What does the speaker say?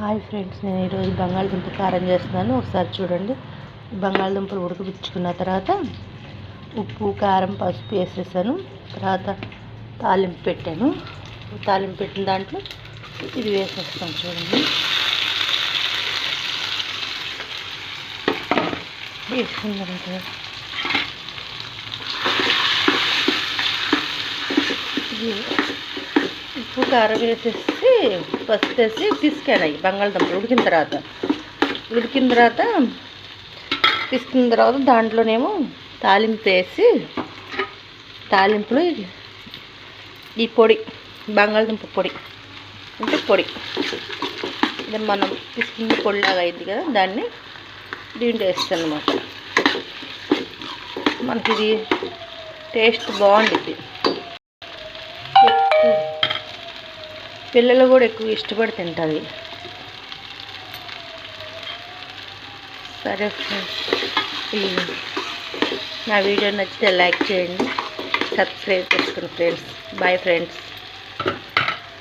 Hi friends, నేను ఈరోజు బంగాళదుంప కారం చేస్తున్నాను. ఒకసారి చూడండి. బంగాళదుంపలు ఉడకబెట్టుకున్న తర్వాత ఉప్పు, కారం, పసుపు వేసేసాను. తర్వాత తాలింపు పెట్టాను. తాలింపు పెట్టిన దాంట్లో ఇది వేసేస్తాను. చూడండి, వేసుకుందంటే ఉప్పు, కారం వేసేసి పసుపు వేసి పిసికాను. అవి బంగాళదుంపలు ఉడికిన తర్వాత దాంట్లోనేమో తాలింపు వేసి, తాలింపులో ఈ పొడి, బంగాళదుంప పొడి అంటే పొడి ఇది మనం పిసికిన పొడిలాగా అయింది కదా, దాన్ని దీంట్లో వేస్తాను అన్నమాట. మనకి ఇది టేస్ట్ బాగుంటుంది. పిల్లలు కూడా ఎక్కువ ఇష్టపడి తింటారు. సరే ఫ్రెండ్స్, నా వీడియో నచ్చితే లైక్ చేయండి, సబ్స్క్రైబ్ చేసుకోండి ఫ్రెండ్స్. Bye friends.